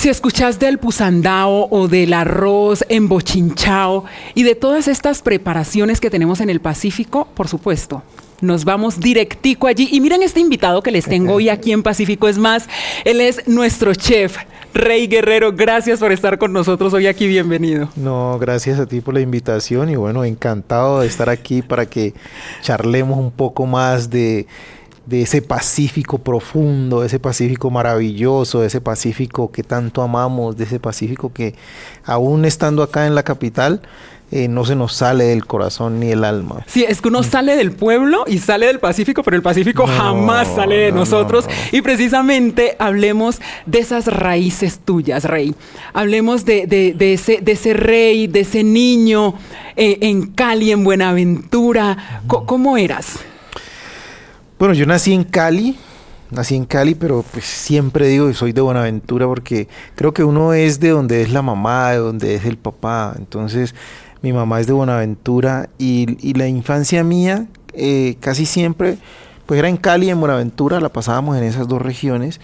Si escuchas del pusandao o del arroz embochinchao y de todas estas preparaciones que tenemos en el Pacífico, por supuesto, nos vamos directico allí. Y miren este invitado que les tengo hoy aquí en Pacífico es Más. Él es nuestro chef, Rey Guerrero. Gracias por estar con nosotros hoy aquí. Bienvenido. No, gracias a ti por la invitación y bueno, encantado de estar aquí para que charlemos un poco más de ese Pacífico profundo, de ese Pacífico maravilloso, de ese Pacífico que tanto amamos, de ese Pacífico que aún estando acá en la capital, no se nos sale del corazón ni el alma. Sí, es que uno sale del pueblo y sale del Pacífico, pero el Pacífico jamás sale de nosotros. Y precisamente hablemos de esas raíces tuyas, Rey. Hablemos de ese rey, de ese niño en Cali, en Buenaventura. ¿Cómo eras? Bueno, yo nací en Cali, pero pues siempre digo que soy de Buenaventura porque creo que uno es de donde es la mamá, de donde es el papá. Entonces, mi mamá es de Buenaventura y la infancia mía casi siempre pues era en Cali y en Buenaventura, la pasábamos en esas dos regiones,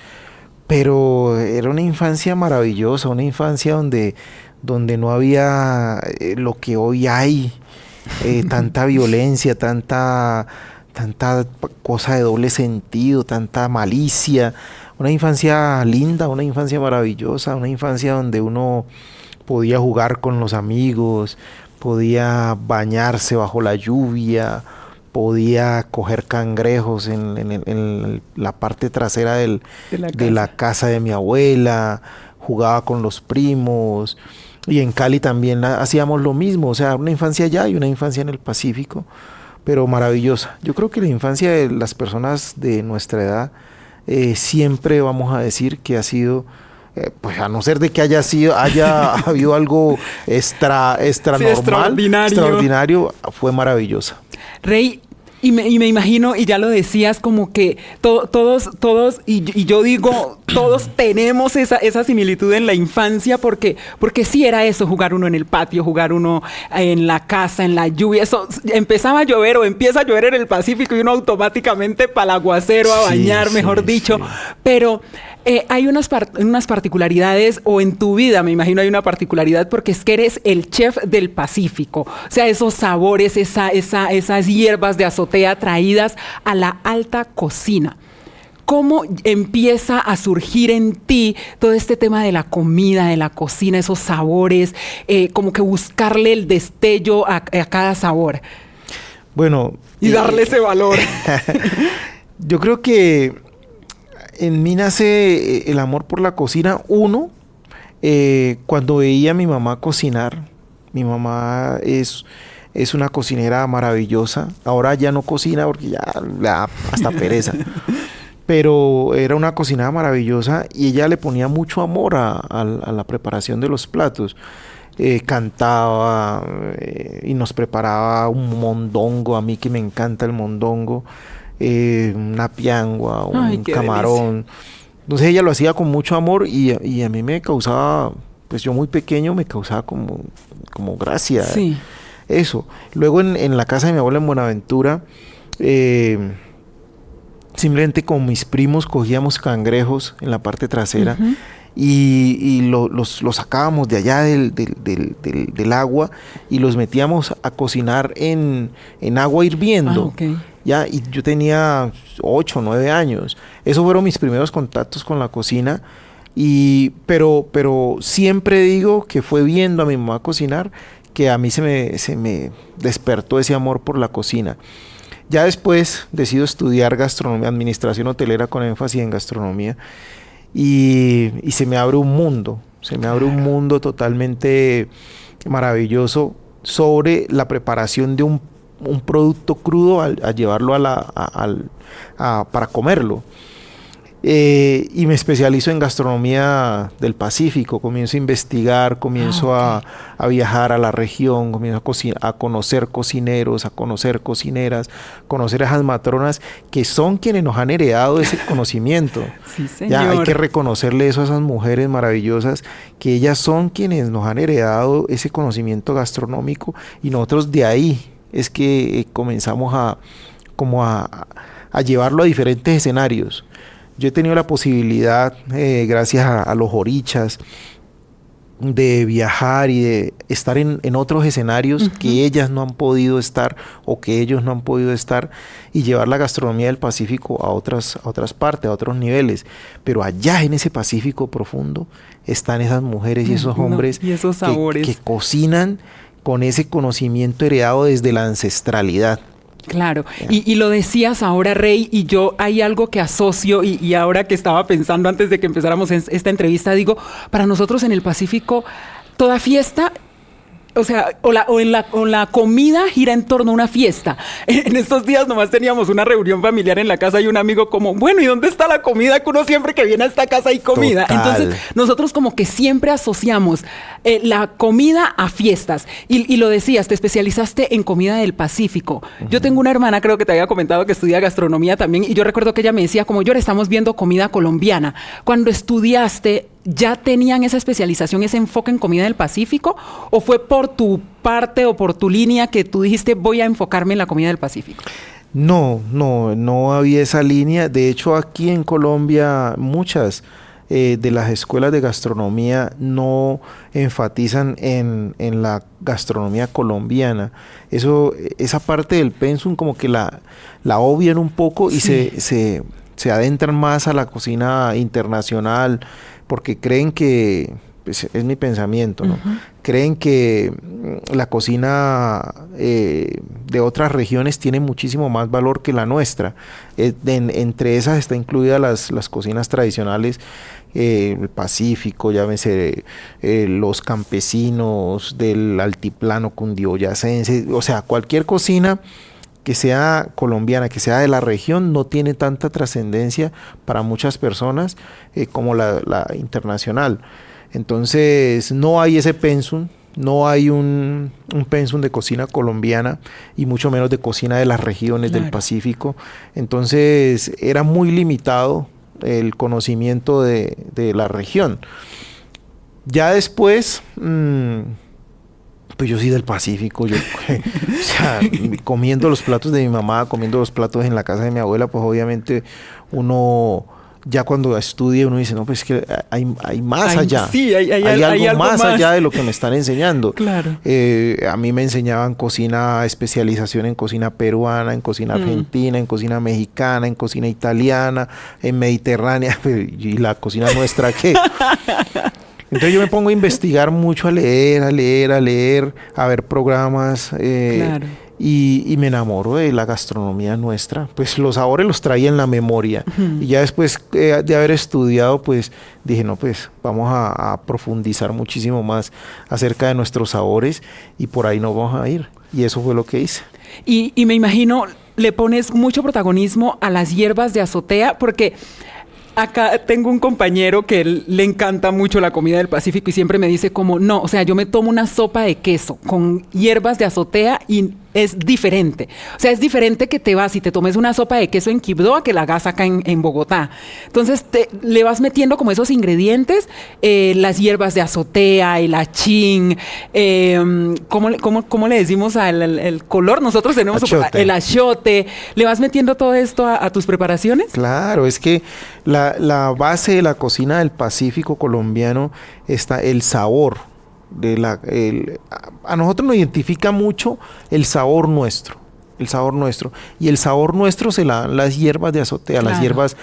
pero era una infancia maravillosa, una infancia donde no había lo que hoy hay, tanta violencia, tanta cosa de doble sentido, tanta malicia, una infancia linda, una infancia maravillosa, una infancia donde uno podía jugar con los amigos, podía bañarse bajo la lluvia, podía coger cangrejos en la parte trasera de la casa de mi abuela, jugaba con los primos, y en Cali también hacíamos lo mismo, o sea, una infancia allá y una infancia en el Pacífico, pero maravillosa. Yo creo que la infancia de las personas de nuestra edad siempre vamos a decir que ha sido, pues a no ser de que haya habido algo extraordinario, fue maravillosa. Rey, y me imagino, y ya lo decías, como que todos, y yo digo, todos tenemos esa similitud en la infancia, porque sí era eso, jugar uno en el patio, jugar uno en la casa, en la lluvia. Eso empezaba a llover o empieza a llover en el Pacífico y uno automáticamente para el aguacero a bañar, mejor dicho. Sí. Pero hay unas particularidades, o en tu vida, me imagino, hay una particularidad, porque es que eres el chef del Pacífico. O sea, esos sabores, esas hierbas de azotea traídas a la alta cocina. ¿Cómo empieza a surgir en ti todo este tema de la comida, de la cocina, esos sabores, como que buscarle el destello a cada sabor? Bueno. Y darle ese valor. Yo creo que en mí nace el amor por la cocina. Cuando veía a mi mamá cocinar, mi mamá es una cocinera maravillosa. Ahora ya no cocina porque ya le da hasta pereza. Pero era una cocinera maravillosa y ella le ponía mucho amor a la preparación de los platos. Cantaba y nos preparaba un mondongo, a mí que me encanta el mondongo, una piangua, un camarón. Delicia. Entonces ella lo hacía con mucho amor y a mí me causaba, pues yo muy pequeño me causaba como gracia. Sí. Eso. Luego en la casa de mi abuela en Buenaventura, simplemente con mis primos cogíamos cangrejos en la parte trasera. Uh-huh. Y los sacábamos de allá del agua y los metíamos a cocinar en agua hirviendo. Okay. Ya, y yo tenía 8 o 9 años. Esos fueron mis primeros contactos con la cocina. Pero siempre digo que fue viendo a mi mamá cocinar que a mí se me despertó ese amor por la cocina. Ya después decido estudiar gastronomía, administración hotelera con énfasis en gastronomía. Y se me abre un mundo totalmente totalmente maravilloso sobre la preparación de un producto crudo a llevarlo para comerlo. Y me especializo en gastronomía del Pacífico, comienzo a investigar, comienzo a viajar a la región, comienzo a conocer cocineros, a conocer cocineras, conocer a esas matronas que son quienes nos han heredado ese conocimiento. Sí, señor. Ya hay que reconocerle eso a esas mujeres maravillosas, que ellas son quienes nos han heredado ese conocimiento gastronómico y nosotros de ahí es que comenzamos a llevarlo a diferentes escenarios. Yo he tenido la posibilidad, gracias a los orichas, de viajar y de estar en otros escenarios que ellas no han podido estar o que ellos no han podido estar, y llevar la gastronomía del Pacífico a otras partes, a otros niveles. Pero allá en ese Pacífico profundo están esas mujeres y esos hombres y esos sabores que cocinan con ese conocimiento heredado desde la ancestralidad. Claro, y lo decías ahora, Rey, y yo hay algo que asocio, y ahora que estaba pensando antes de que empezáramos esta entrevista, digo, para nosotros en el Pacífico, toda fiesta, o sea, o la comida gira en torno a una fiesta. En estos días nomás teníamos una reunión familiar en la casa y un amigo como, bueno, ¿y dónde está la comida? Que uno siempre que viene a esta casa hay comida. Total. Entonces, nosotros como que siempre asociamos la comida a fiestas. Y lo decías, te especializaste en comida del Pacífico. Yo tengo una hermana, creo que te había comentado, que estudia gastronomía también, y yo recuerdo que ella me decía, como yo le estamos viendo comida colombiana. Cuando estudiaste, ¿ya tenían esa especialización, ese enfoque en comida del Pacífico? ¿O fue por tu parte o por tu línea que tú dijiste, voy a enfocarme en la comida del Pacífico? No había esa línea. De hecho, aquí en Colombia muchas de las escuelas de gastronomía no enfatizan en la gastronomía colombiana. Esa parte del pensum como que la obvian un poco, y se adentran más a la cocina internacional, porque creen que, pues, es mi pensamiento, ¿no? Creen que la cocina de otras regiones tiene muchísimo más valor que la nuestra. Entre esas está incluida las cocinas tradicionales, el Pacífico, llámese los campesinos del altiplano cundiboyacense, o sea, cualquier cocina que sea colombiana, que sea de la región, no tiene tanta trascendencia para muchas personas como la internacional. Entonces, no hay ese pensum, no hay un pensum de cocina colombiana, y mucho menos de cocina de las regiones del Pacífico. Entonces, era muy limitado el conocimiento de la región. Ya después, pues yo soy del Pacífico, yo, o sea, comiendo los platos de mi mamá, comiendo los platos en la casa de mi abuela, pues obviamente uno, ya cuando estudia, uno dice, no, pues es que hay más allá. Sí, hay algo más allá de lo que me están enseñando. Claro. A mí me enseñaban cocina, especialización en cocina peruana, en cocina argentina, en cocina mexicana, en cocina italiana, en mediterránea, y la cocina nuestra, ¿qué? Entonces yo me pongo a investigar mucho, a leer, a ver programas, y me enamoro de la gastronomía nuestra. Pues los sabores los traía en la memoria. Y ya después de haber estudiado, pues dije, no, pues vamos a profundizar muchísimo más acerca de nuestros sabores, y por ahí nos vamos a ir. Y eso fue lo que hice. Y me imagino, le pones mucho protagonismo a las hierbas de azotea, porque acá tengo un compañero que le encanta mucho la comida del Pacífico y siempre me dice como, no, o sea, yo me tomo una sopa de queso con hierbas de azotea y es diferente. O sea, es diferente que te vas y te tomes una sopa de queso en Quibdó a que la hagas acá en Bogotá. Entonces, le vas metiendo como esos ingredientes, las hierbas de azotea, el achín, ¿cómo le decimos al color? Nosotros tenemos el achiote. ¿Le vas metiendo todo esto a tus preparaciones? Claro, es que la base de la cocina del Pacífico colombiano está el sabor. A nosotros nos identifica mucho el sabor nuestro, y el sabor nuestro se la dan las hierbas de azotea, las hierbas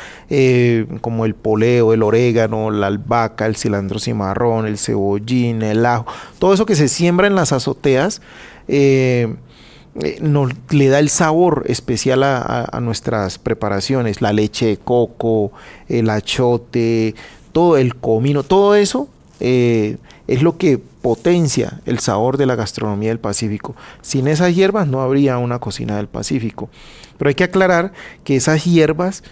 como el poleo, el orégano, la albahaca, el cilantro cimarrón, el cebollín, el ajo, todo eso que se siembra en las azoteas nos le da el sabor especial a nuestras preparaciones. La leche de coco, el achote, todo el comino, todo eso es lo que potencia el sabor de la gastronomía del Pacífico. Sin esas hierbas no habría una cocina del Pacífico. Pero hay que aclarar que esas hierbas,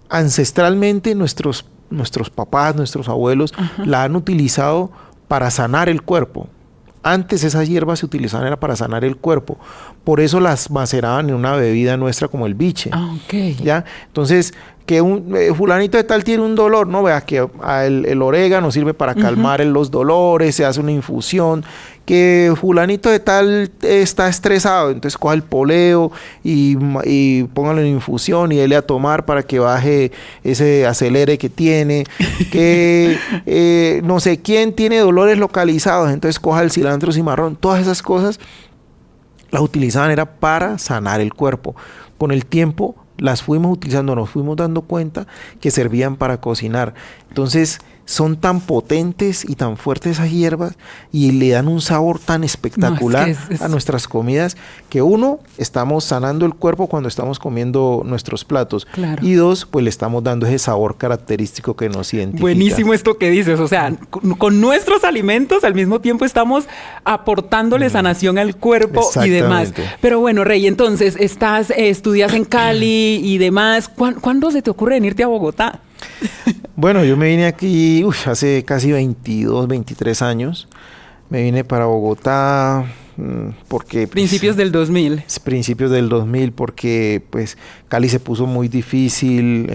ancestralmente nuestros papás, nuestros abuelos, la han utilizado para sanar el cuerpo. Antes esas hierbas se utilizaban era para sanar el cuerpo. Por eso las maceraban en una bebida nuestra como el biche. Okay. ¿Ya? Entonces, que fulanito de tal tiene un dolor, ¿no? Vea que el orégano sirve para calmar los dolores, se hace una infusión, que fulanito de tal está estresado, entonces coja el poleo y póngalo en infusión y déle a tomar para que baje ese acelere que tiene, que no sé quién tiene dolores localizados, entonces coja el cilantro cimarrón, todas esas cosas las utilizaban era para sanar el cuerpo. Con el tiempo las fuimos utilizando, nos fuimos dando cuenta que servían para cocinar. Entonces son tan potentes y tan fuertes esas hierbas y le dan un sabor tan espectacular a nuestras comidas que uno, estamos sanando el cuerpo cuando estamos comiendo nuestros platos. Claro. Y dos, pues le estamos dando ese sabor característico que nos identifica. Buenísimo esto que dices, o sea, con nuestros alimentos al mismo tiempo estamos aportándole sanación al cuerpo y demás. Pero bueno, Rey, entonces estudias en Cali y demás. ¿Cuándo se te ocurre venirte a Bogotá? Bueno, yo me vine aquí hace casi 22, 23 años. Me vine para Bogotá porque... Principios del 2000. Principios del 2000 porque pues Cali se puso muy difícil.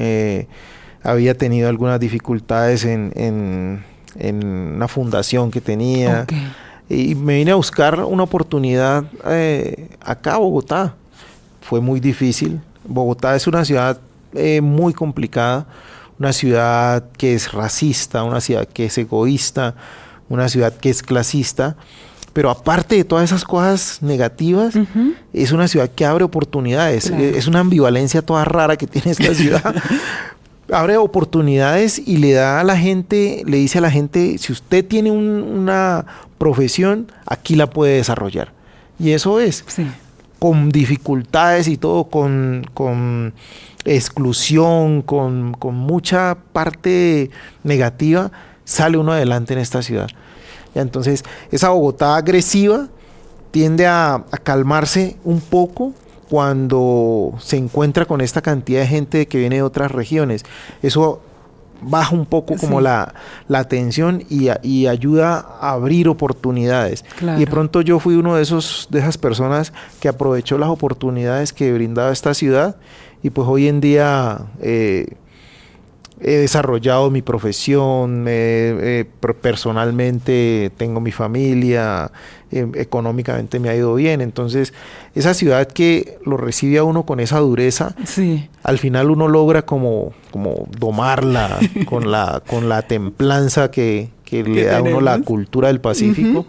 Había tenido algunas dificultades en una fundación que tenía. Okay. Y me vine a buscar una oportunidad acá a Bogotá. Fue muy difícil. Bogotá es una ciudad muy complicada. Una ciudad que es racista, una ciudad que es egoísta, una ciudad que es clasista, pero aparte de todas esas cosas negativas, es una ciudad que abre oportunidades. Claro. Es una ambivalencia toda rara que tiene esta ciudad. Abre oportunidades y le da a la gente, le dice a la gente, si usted tiene una profesión, aquí la puede desarrollar. Y eso es. Sí. Con dificultades y todo, con exclusión, con mucha parte negativa, sale uno adelante en esta ciudad. Y entonces, esa Bogotá agresiva tiende a calmarse un poco cuando se encuentra con esta cantidad de gente que viene de otras regiones. Eso baja un poco como la tensión y ayuda a abrir oportunidades. Claro. Y de pronto yo fui uno de esas personas que aprovechó las oportunidades que brindaba esta ciudad y pues hoy en día he desarrollado mi profesión, personalmente tengo mi familia, económicamente me ha ido bien. Entonces, esa ciudad que lo recibe a uno con esa dureza, sí, al final uno logra como domarla con la templanza que le da a uno la cultura del Pacífico.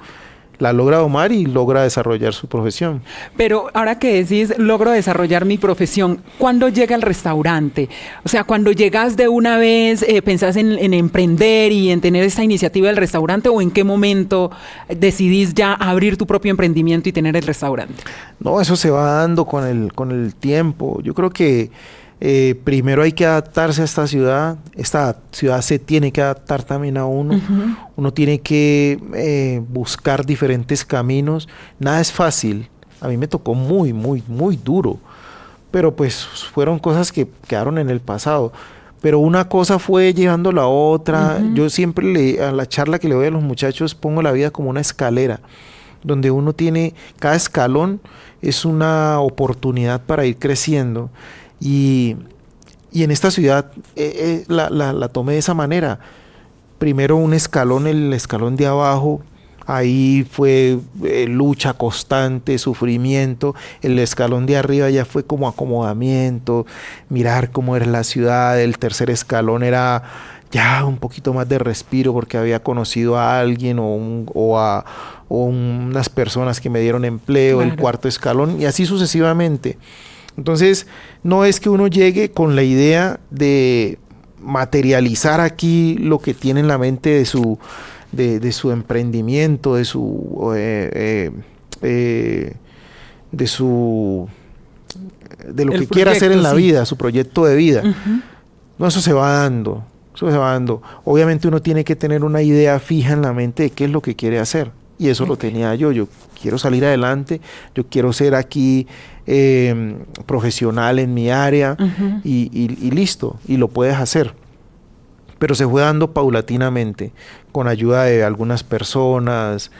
La logra domar y logra desarrollar su profesión. Pero ahora que decís, logro desarrollar mi profesión, ¿cuándo llega el restaurante? O sea, cuando llegas de una vez, ¿pensás en emprender y en tener esta iniciativa del restaurante o en qué momento decidís ya abrir tu propio emprendimiento y tener el restaurante? No, eso se va dando con el tiempo. Yo creo que primero hay que adaptarse a esta ciudad se tiene que adaptar también a uno, uno tiene que buscar diferentes caminos, nada es fácil, a mí me tocó muy, muy, muy duro, pero pues fueron cosas que quedaron en el pasado, pero una cosa fue llevando la otra. Yo siempre a la charla que le doy a los muchachos pongo la vida como una escalera, donde uno tiene, cada escalón es una oportunidad para ir creciendo. Y en esta ciudad la tomé de esa manera. Primero un escalón, el escalón de abajo, ahí fue lucha constante, sufrimiento. El escalón de arriba ya fue como acomodamiento, mirar cómo era la ciudad. El tercer escalón era ya un poquito más de respiro porque había conocido a alguien o unas personas que me dieron empleo. Claro. El cuarto escalón y así sucesivamente. Entonces, no es que uno llegue con la idea de materializar aquí lo que tiene en la mente de su emprendimiento, de lo que quiera hacer en la vida, su proyecto de vida. No, eso se va dando. Obviamente uno tiene que tener una idea fija en la mente de qué es lo que quiere hacer. Y eso lo tenía yo. Yo quiero salir adelante, yo quiero ser aquí profesional en mi área y listo, y lo puedes hacer. Pero se fue dando paulatinamente, con ayuda de algunas personas,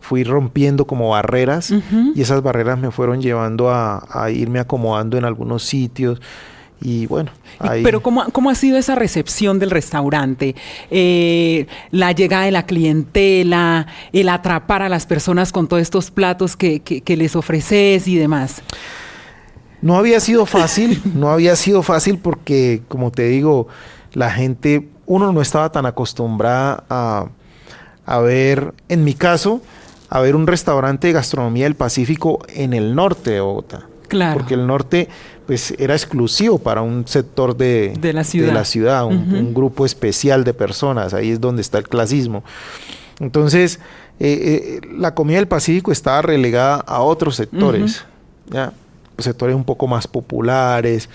fui rompiendo como barreras y esas barreras me fueron llevando a irme acomodando en algunos sitios Y bueno, ahí... Pero ¿cómo ha sido esa recepción del restaurante? La llegada de la clientela, el atrapar a las personas con todos estos platos que les ofreces y demás. No había sido fácil, no había sido fácil porque, como te digo, la gente, uno no estaba tan acostumbrada a ver, en mi caso, a ver un restaurante de gastronomía del Pacífico en el norte de Bogotá. Claro. Porque el norte, pues, era exclusivo para un sector de la ciudad, un grupo especial de personas. Ahí es donde está el clasismo. Entonces, la comida del Pacífico estaba relegada a otros sectores, ¿ya? Sectores un poco más populares.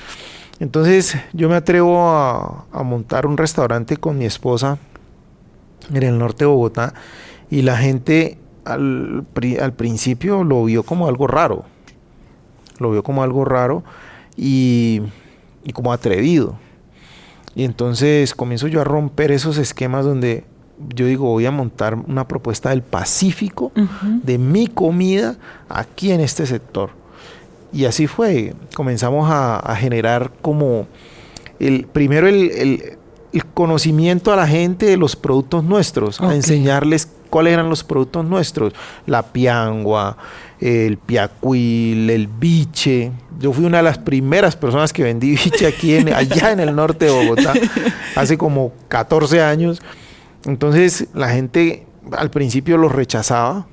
Entonces yo me atrevo a montar un restaurante con mi esposa en el norte de Bogotá y la gente al principio lo vio como algo raro. Lo vio como algo raro y como atrevido. Y entonces comienzo yo a romper esos esquemas donde yo digo, voy a montar una propuesta del Pacífico, de mi comida aquí en este sector. Y así fue, comenzamos a generar como primero el conocimiento a la gente de los productos nuestros, a enseñarles cuáles eran los productos nuestros, la piangua, el piacuil, el biche. Yo fui una de las primeras personas que vendí biche aquí allá en el norte de Bogotá, hace como 14 años. Entonces la gente al principio los rechazaba.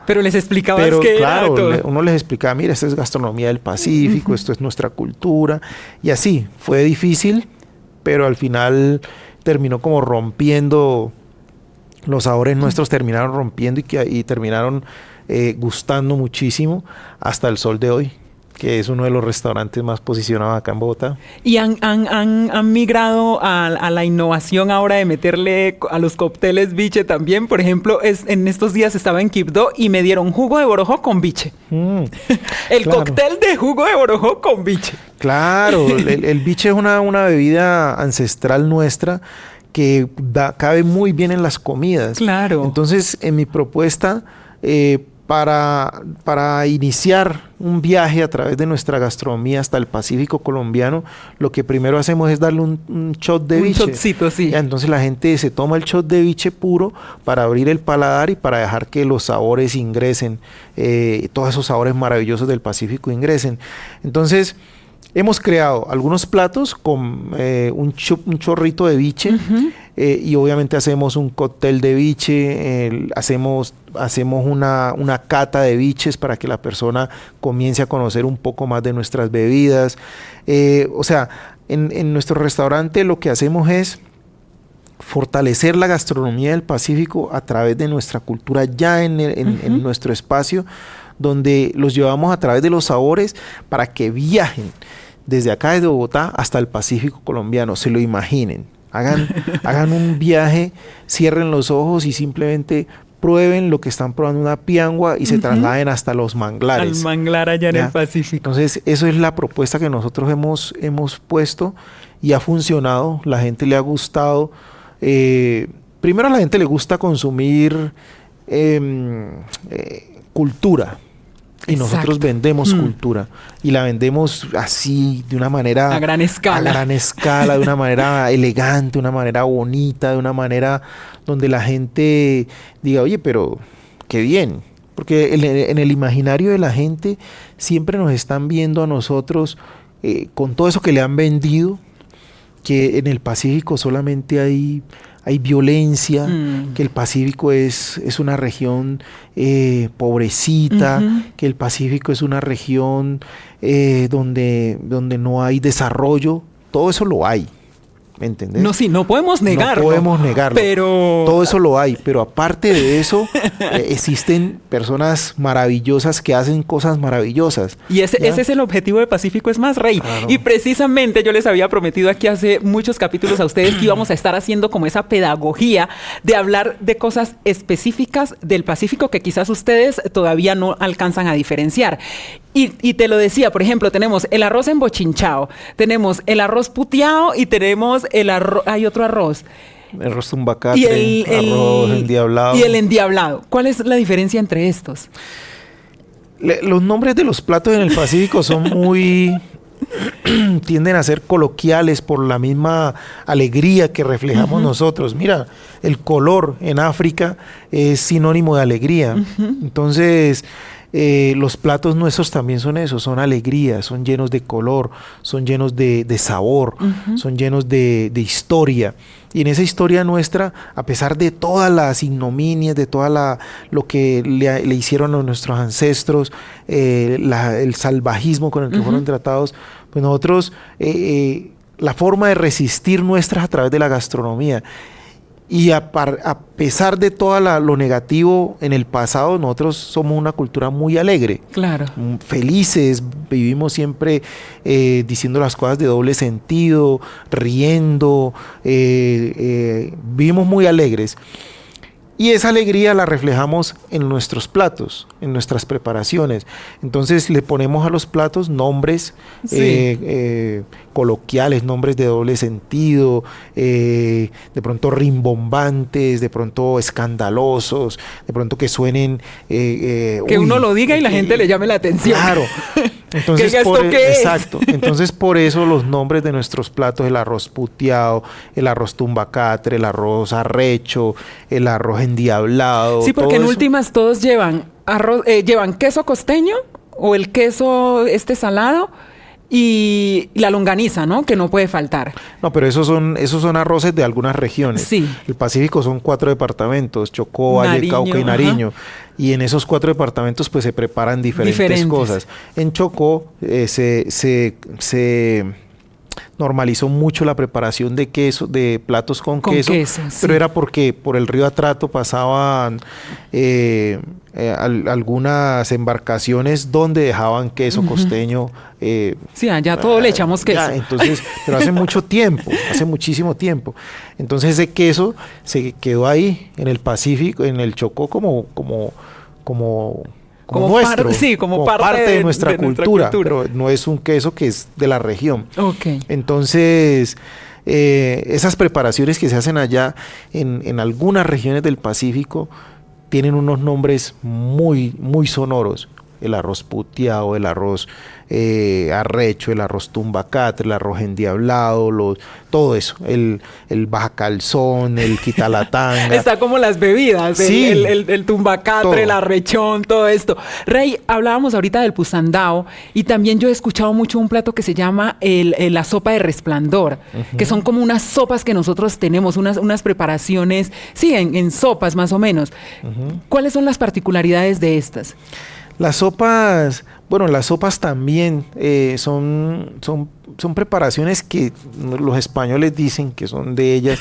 Pero les explicabas que claro, uno les explicaba, mira, esta es gastronomía del Pacífico, esto es nuestra cultura. Y así, fue difícil, pero al final terminó como rompiendo, los sabores nuestros terminaron rompiendo y terminaron gustando muchísimo hasta el sol de hoy, que es uno de los restaurantes más posicionados acá en Bogotá. ¿Y han migrado a la innovación ahora de meterle a los cócteles biche también? Por ejemplo, en estos días estaba en Quibdó y me dieron jugo de borojó con biche. El claro. cóctel de jugo de borojó con biche. Claro, el biche es una bebida ancestral nuestra que cabe muy bien en las comidas. Claro. Entonces, en mi propuesta... Para iniciar un viaje a través de nuestra gastronomía hasta el Pacífico colombiano, lo que primero hacemos es darle un shot de biche. Un shotcito, sí. Ya, entonces la gente se toma el shot de biche puro para abrir el paladar y para dejar que los sabores ingresen, todos esos sabores maravillosos del Pacífico ingresen. Entonces, hemos creado algunos platos con un chorrito de biche y obviamente hacemos un cóctel de biche, hacemos una cata de biches para que la persona comience a conocer un poco más de nuestras bebidas. O sea, en nuestro restaurante lo que hacemos es fortalecer la gastronomía del Pacífico a través de nuestra cultura ya en nuestro espacio, donde los llevamos a través de los sabores para que viajen desde acá, desde Bogotá, hasta el Pacífico colombiano, se lo imaginen. Hagan un viaje, cierren los ojos y simplemente prueben lo que están probando, una piangua, y se trasladen hasta los manglares. Al manglar allá en el Pacífico. Entonces, eso es la propuesta que nosotros hemos puesto y ha funcionado, la gente le ha gustado. Primero, a la gente le gusta consumir cultura. Y nosotros vendemos cultura y la vendemos así, de una manera... A gran escala. De una manera elegante, de una manera bonita, de una manera donde la gente diga, oye, pero qué bien. Porque en el imaginario de la gente siempre nos están viendo a nosotros con todo eso que le han vendido, que en el Pacífico solamente hay violencia, que el Pacífico es una región pobrecita, que el Pacífico es una región donde no hay desarrollo. Todo eso lo hay, ¿me entendés? No, sí, no podemos negarlo. No podemos negarlo. Pero... todo eso lo hay, pero aparte de eso, existen personas maravillosas que hacen cosas maravillosas. Y ese es el objetivo de Pacífico es Más, Rey. Claro. Y precisamente yo les había prometido aquí hace muchos capítulos a ustedes que íbamos a estar haciendo como esa pedagogía de hablar de cosas específicas del Pacífico que quizás ustedes todavía no alcanzan a diferenciar. Y te lo decía, por ejemplo, tenemos el arroz embochinchao, tenemos el arroz puteado y tenemos el arroz... Hay otro arroz. El arroz tumbacatre, arroz endiablado. Y el endiablado. ¿Cuál es la diferencia entre estos? Los nombres de los platos en el Pacífico son muy tienden a ser coloquiales por la misma alegría que reflejamos nosotros. Mira, el color en África es sinónimo de alegría. Entonces, los platos nuestros también son eso, son alegría, son llenos de color, son llenos de sabor, son llenos de historia. Y en esa historia nuestra, a pesar de todas las ignominias, de toda lo que le hicieron a nuestros ancestros, el salvajismo con el que fueron tratados, pues nosotros, la forma de resistir nuestra es a través de la gastronomía. Y a pesar de todo lo negativo en el pasado, nosotros somos una cultura muy alegre. Claro. Felices, vivimos siempre diciendo las cosas de doble sentido, riendo, vivimos muy alegres. Y esa alegría la reflejamos en nuestros platos, en nuestras preparaciones. Entonces le ponemos a los platos nombres coloquiales, nombres de doble sentido, de pronto rimbombantes, de pronto escandalosos, de pronto que suenen... que uno lo diga y la gente le llame la atención. Claro. Entonces, ¿Qué exacto. Entonces, por eso los nombres de nuestros platos, el arroz puteado, el arroz tumbacatre, el arroz arrecho, el arroz endiablado. Sí, porque en eso. últimas todos llevan llevan queso costeño o el queso salado y la longaniza, ¿no? Que no puede faltar. No, pero esos son arroces de algunas regiones. Sí. El Pacífico son 4 departamentos, Chocó, Valle, Nariño, Cauca y Nariño. Y en esos 4 departamentos pues se preparan diferentes cosas. En Chocó se normalizó mucho la preparación de queso, de platos con queso, pero era porque por el río Atrato pasaban algunas embarcaciones donde dejaban queso costeño. Sí, allá todo le echamos queso. Ya, entonces, pero hace mucho tiempo, hace muchísimo tiempo. Entonces ese queso se quedó ahí en el Pacífico, en el Chocó como nuestro, como parte de nuestra cultura, pero no es un queso que es de la región. Okay. Entonces, esas preparaciones que se hacen allá en algunas regiones del Pacífico tienen unos nombres muy, muy sonoros. El arroz puteado, el arroz arrecho, el arroz tumbacatre, el arroz endiablado, todo eso, el baja calzón, el quitalatanga. Está como las bebidas, sí, el tumbacatre, todo. El arrechón, todo esto. Rey, hablábamos ahorita del pusandao y también yo he escuchado mucho un plato que se llama la sopa de resplandor, que son como unas sopas que nosotros tenemos, unas preparaciones, sí, en sopas más o menos. ¿Cuáles son las particularidades de estas? Las sopas también son preparaciones que los españoles dicen que son de ellas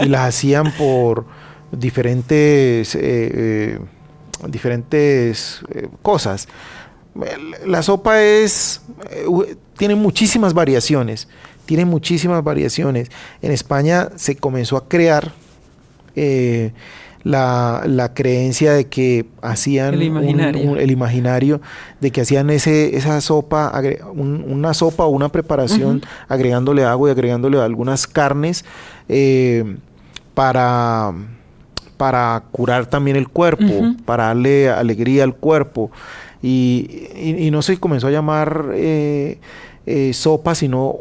y las hacían por diferentes cosas. La sopa tiene muchísimas variaciones. En España se comenzó a crear la creencia de que hacían el imaginario de que hacían esa sopa, una sopa o una preparación agregándole agua y agregándole algunas carnes para curar también el cuerpo, para darle alegría al cuerpo y no se comenzó a llamar sopa, sino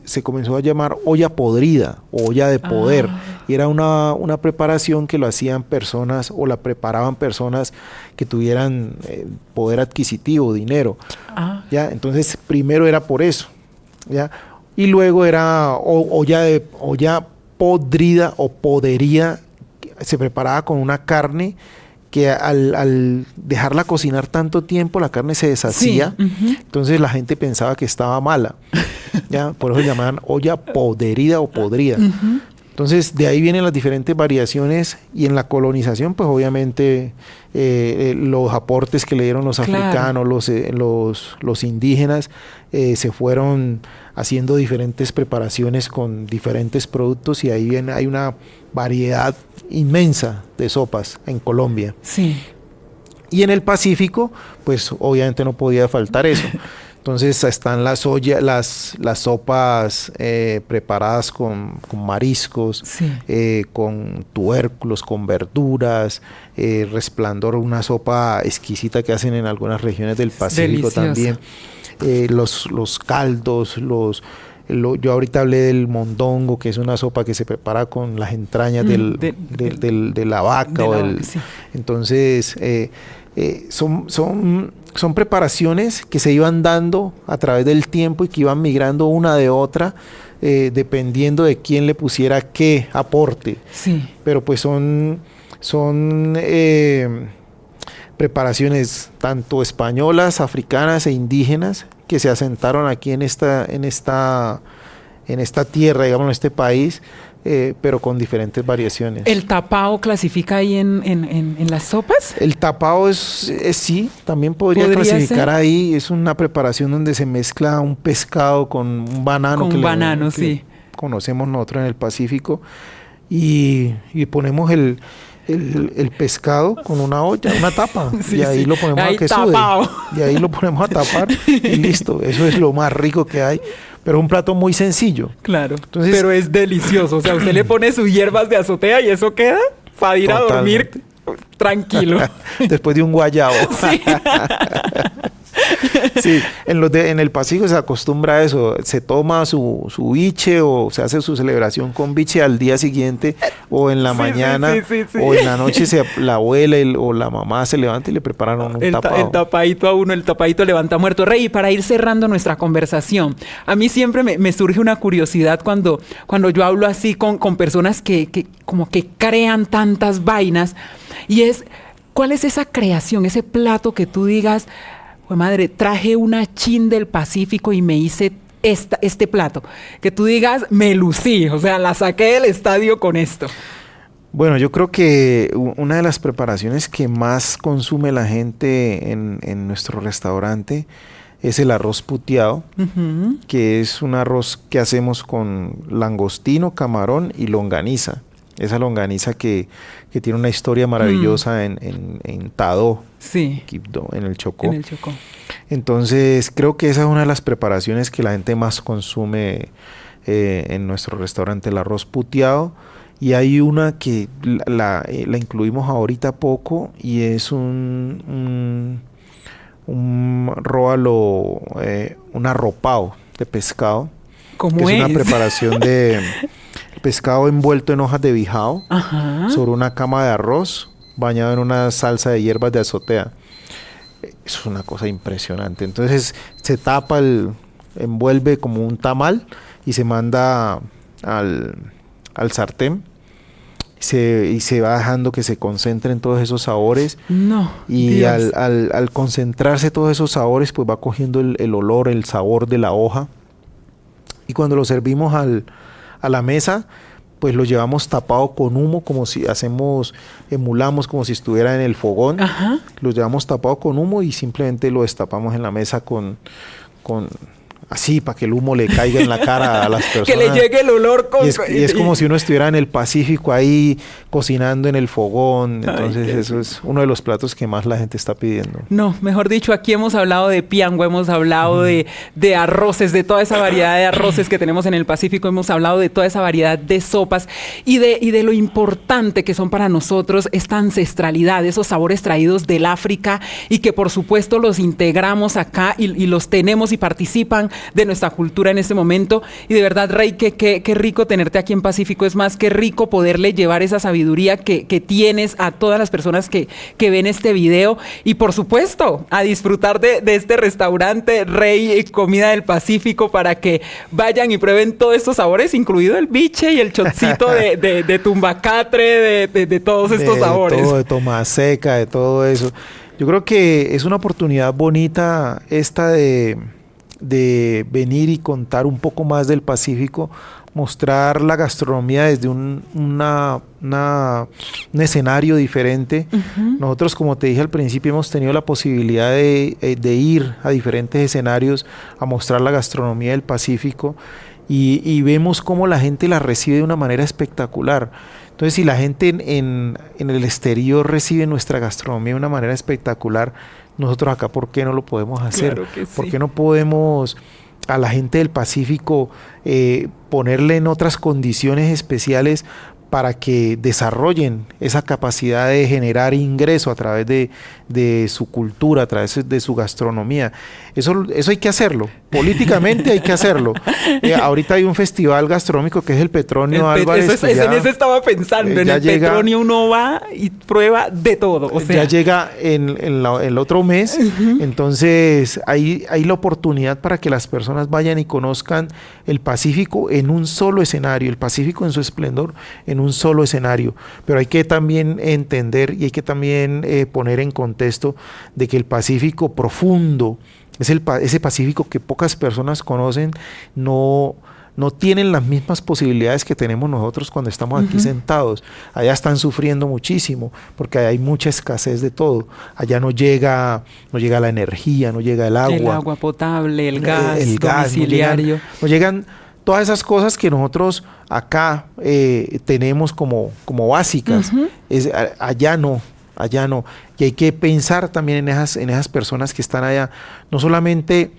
se comenzó a llamar olla podrida o olla de poder. Y era una preparación que lo hacían personas o la preparaban personas que tuvieran poder adquisitivo, dinero. ¿Ya? Entonces, primero era por eso. ¿Ya? Y luego era olla podrida o podería, se preparaba con una carne que al dejarla cocinar tanto tiempo, la carne se deshacía. Sí. Entonces la gente pensaba que estaba mala. ¿Ya? Por eso llamaban olla poderida o podrida. Entonces, de ahí vienen las diferentes variaciones y en la colonización, pues obviamente los aportes que le dieron los africanos, los indígenas, se fueron haciendo diferentes preparaciones con diferentes productos y ahí hay una variedad inmensa de sopas en Colombia. Sí. Y en el Pacífico, pues obviamente no podía faltar eso. Entonces están las sopas preparadas con mariscos, Sí. con tubérculos, con verduras, Resplandor, una sopa exquisita que hacen en algunas regiones del Pacífico Deliciosa. también. Los caldos, yo ahorita hablé del mondongo, que es una sopa que se prepara con las entrañas de la vaca. Sí. Entonces, son preparaciones que se iban dando a través del tiempo y que iban migrando una de otra, dependiendo de quién le pusiera qué aporte. Sí. Pero pues son preparaciones tanto españolas, africanas e indígenas que se asentaron aquí en esta tierra, digamos, en este país, pero con diferentes variaciones. ¿El tapao clasifica ahí en las sopas? El tapao sí, también podría clasificar ser? ahí. Es una preparación donde se mezcla un pescado con un banano. Con banano, sí. Conocemos nosotros en el Pacífico. Y ponemos el pescado con una olla, una tapa, Sí, y ahí sí. lo ponemos Ahí a que tapao. sude. Y ahí lo ponemos a tapar y listo. Eso es lo más rico que hay. Pero es un plato muy sencillo. Claro. Entonces, pero es delicioso. O sea, usted le pone sus hierbas de azotea y eso queda para ir a dormir tranquilo. Después de un guayabo. Sí. Sí, en el Pacífico se acostumbra a eso. Se toma su biche o se hace su celebración con biche al día siguiente o en la mañana sí. o en la noche la abuela o la mamá se levanta y le preparan un tapado. El tapadito a uno, el tapadito levanta muerto. Rey, y para ir cerrando nuestra conversación, a mí siempre me surge una curiosidad cuando yo hablo así con personas que como que crean tantas vainas, y es, ¿cuál es esa creación, ese plato que tú digas, pues madre, traje una chin del Pacífico y me hice este plato? Que tú digas, me lucí, o sea, la saqué del estadio con esto. Bueno, yo creo que una de las preparaciones que más consume la gente en nuestro restaurante es el arroz puteado, que es un arroz que hacemos con langostino, camarón y longaniza. Esa longaniza que tiene una historia maravillosa en Tadó, sí, Quibdó, en el Chocó. En el Chocó. Entonces, creo que esa es una de las preparaciones que la gente más consume en nuestro restaurante, el arroz puteado. Y hay una que la incluimos ahorita poco y es un róbalo, un arropado de pescado. ¿Cómo que es? Es una preparación de pescado envuelto en hojas de bijao. Ajá. Sobre una cama de arroz bañado en una salsa de hierbas de azotea. Es una cosa impresionante. Entonces se tapa envuelve como un tamal y se manda al sartén y se va dejando que se concentren todos esos sabores. No. Y Dios. al concentrarse todos esos sabores, pues va cogiendo el olor, el sabor de la hoja. Y cuando lo servimos a la mesa, pues lo llevamos tapado con humo, como si emulamos como si estuviera en el fogón. Ajá. Lo llevamos tapado con humo y simplemente lo destapamos en la mesa así, para que el humo le caiga en la cara a las personas. Que le llegue el olor. Y es como si uno estuviera en el Pacífico ahí cocinando en el fogón. Entonces eso es uno de los platos que más la gente está pidiendo. No, mejor dicho, aquí hemos hablado de piango, hemos hablado de arroces, de toda esa variedad de arroces que tenemos en el Pacífico, hemos hablado de toda esa variedad de sopas y de lo importante que son para nosotros esta ancestralidad, esos sabores traídos del África y que por supuesto los integramos acá y los tenemos y participan de nuestra cultura en este momento. Y de verdad, Rey, qué rico tenerte aquí en Pacífico. Es más, qué rico poderle llevar esa sabiduría que tienes a todas las personas que ven este video. Y por supuesto, a disfrutar de este restaurante Rey Comida del Pacífico para que vayan y prueben todos estos sabores, incluido el biche y el chocito de tumbacatre, de todos estos sabores. Todo, de tomaseca, de todo eso. Yo creo que es una oportunidad bonita esta de venir y contar un poco más del Pacífico, mostrar la gastronomía desde un escenario diferente. Nosotros, como te dije al principio, hemos tenido la posibilidad de ir a diferentes escenarios a mostrar la gastronomía del Pacífico y vemos cómo la gente la recibe de una manera espectacular. Entonces, si la gente en el exterior recibe nuestra gastronomía de una manera espectacular, nosotros acá, ¿por qué no lo podemos hacer? Claro que sí. ¿Por qué no podemos a la gente del Pacífico ponerle en otras condiciones especiales para que desarrollen esa capacidad de generar ingreso a través de su cultura, a través de su gastronomía? Eso hay que hacerlo. Políticamente hay que hacerlo. Ahorita hay un festival gastronómico que es el Petronio Álvarez. En eso estaba pensando. En el Petronio uno va y prueba de todo. O sea, ya llega en el otro mes. Entonces hay la oportunidad para que las personas vayan y conozcan el Pacífico en un solo escenario, el Pacífico en su esplendor en un solo escenario. Pero hay que también entender y hay que también poner en contexto de que el Pacífico profundo, ese Pacífico que pocas personas conocen, no tienen las mismas posibilidades que tenemos nosotros cuando estamos aquí sentados. Allá están sufriendo muchísimo porque allá hay mucha escasez de todo. Allá no llega la energía, no llega el agua. El agua potable, el gas domiciliario. No llegan todas esas cosas que nosotros acá tenemos como básicas. Allá no. Y hay que pensar también en esas personas que están allá. No solamente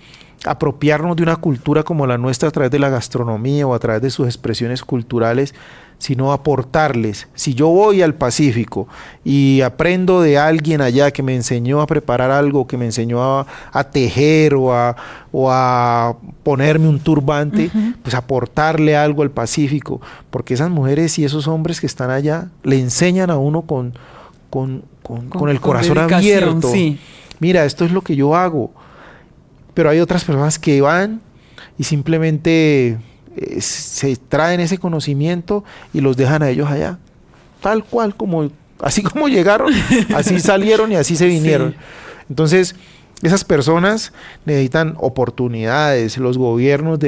apropiarnos de una cultura como la nuestra a través de la gastronomía o a través de sus expresiones culturales, sino aportarles. Si yo voy al Pacífico y aprendo de alguien allá que me enseñó a preparar algo, que me enseñó a tejer o a ponerme un turbante, pues aportarle algo al Pacífico, porque esas mujeres y esos hombres que están allá le enseñan a uno con el corazón abierto. Sí. Mira, esto es lo que yo hago. Pero hay otras personas que van y simplemente se traen ese conocimiento y los dejan a ellos allá. Tal cual, así como llegaron, así salieron y así se vinieron. Sí. Entonces, esas personas necesitan oportunidades. Los gobiernos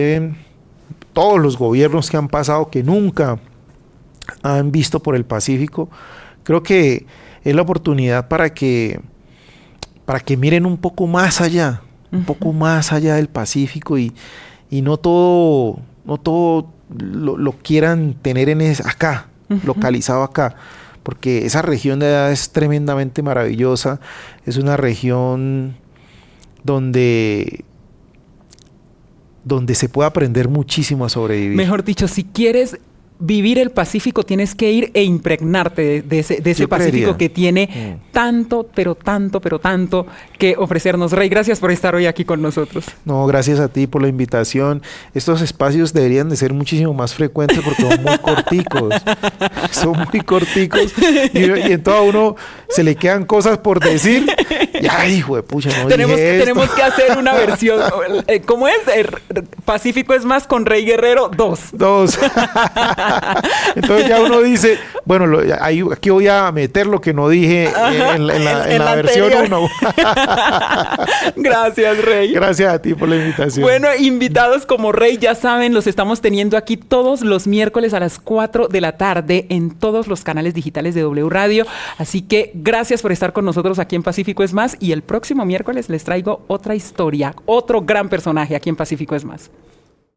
todos los gobiernos que han pasado, que nunca han visto por el Pacífico, creo que es la oportunidad para que miren un poco más allá. Un poco más allá del Pacífico y no todo lo quieran tener acá, localizado acá, porque esa región de allá es tremendamente maravillosa. Es una región donde se puede aprender muchísimo a sobrevivir. Mejor dicho, si quieres vivir el Pacífico, tienes que ir e impregnarte de ese Pacífico que tiene tanto, pero tanto que ofrecernos. Rey, gracias por estar hoy aquí con nosotros. No, gracias a ti por la invitación. Estos espacios deberían de ser muchísimo más frecuentes porque son muy corticos. Son muy corticos. Y en todo uno se le quedan cosas por decir. Y ay, hijo de pucha, no tenemos que hacer una versión. ¿Cómo es? Pacífico es más con Rey Guerrero 2. Entonces ya uno dice, bueno, aquí voy a meter lo que no dije en la versión 1. Gracias, Rey. Gracias a ti por la invitación. Bueno, invitados como Rey, ya saben, los estamos teniendo aquí todos los miércoles a las 4 de la tarde en todos los canales digitales de W Radio. Así que gracias por estar con nosotros aquí en Pacífico es Más. Y el próximo miércoles les traigo otra historia, otro gran personaje aquí en Pacífico es Más.